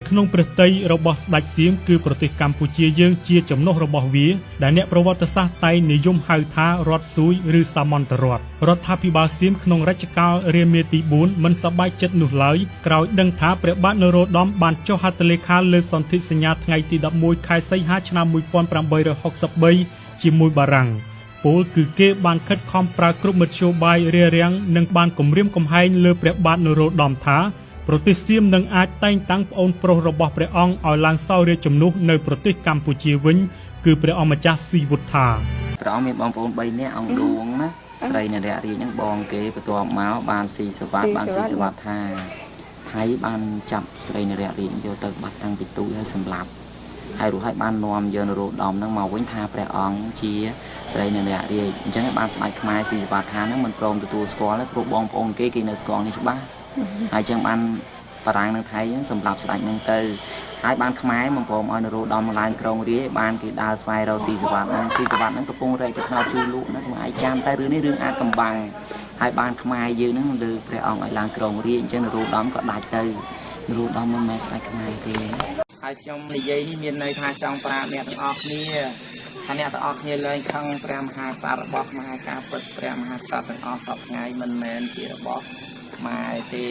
ក្នុងប្រទេសរបស់ស្ដេចសៀមគឺប្រទេសកម្ពុជាយើងជាចំណុះរបស់វាដែលអ្នកប្រវត្តិសាស្ត្រតែងនិយមហៅថារដ្ឋស៊ូយឬសាមន្តរដ្ឋរដ្ឋាភិបាលសៀមក្នុងរជ្ជកាលរាមាទី4មិនសប្បាយចិត្តនោះឡើយក្រោយដឹងថាព្រះបាទនរោត្តមបានចុះហត្ថលេខាលើសន្ធិសញ្ញាថ្ងៃទី11ខែសីហាឆ្នាំ1863ជាមួយបារាំងពលគឺគេបានខិតខំប្រើគ្រប់មធ្យោបាយរារាំងនិងបានគំរាមកំហែងលើព្រះបាទនរោត្តមថាប្រទេសសៀមនឹងអាចតែងតាំងប្អូនប្រុសរបស់ព្រះអង្គឲ្យឡើងសោយរាជជំនួសនៅប្រទេសកម្ពុជាវិញគឺព្រះអង្គម្ចាស់ស៊ីវុត្ថាព្រះអង្គមានបងប្អូន3នាក់អង្គឌួងណាស្រីនរៈរាជហ្នឹងបងគេបន្ទាប់មកបានស៊ីសវត្តបានស៊ីសវត្តថាហើយបានចាប់ស្រីនរៈរាជយកទៅបាត់តាំងពីទូចហើយសម្លាប់ហើយរួចហើយបាននាំយកនរោត្តមហ្នឹងមកវិញថាព្រះអង្គជាស្រីនរៈរាជអញ្ចឹងបានស្ដេចខ្មែរស៊ីសវត្តថាហ្នឹងមិនព្រមទទួលស្គាល់ទេព្រោះបងប្អូនគេនៅស្គាល់នេះច្បាស់ហើយអញ្ចឹងបានបារាំងនៅថៃហ្នឹងសម្លាប់ស្ដេចហ្នឹងទៅហើយបានខ្មែរមកព្រមឲ្យនរោត្តមឡើងក្រុងរាជបានគេដើរស្វែងរកស៊ីសវត្តហ្នឹងស៊ីសវត្តហ្នឹងកំពុងរែកទៅថ្នោតជួយលក់ហ្នឹងឯងចាំតែរឿងនេះរឿងអាចកំបាំងហើយបានខ្មែរយើងហ្នឹងលើព្រះអង្គឲ្យឡើងក្រុងរាជអញ្ចឹងនរោត្តមក៏ដាច់ទៅនរោត្តមមិនមែនស្ដេចខ្មែរទេហើយខ្ញុំនិយាយនេះមានន័យថាចង់ប្រាប់អ្នកទាំងអស់គ្នាថាអ្នកទាំងអស់គ្នាលែងខឹងព្រះមហាក្សត្ររបស់ខ្មែរការពិតព្រះមហាក្សត្រទាំងអស់សពថ្ងៃមិនមែនជារបស់ខ្មែរទេ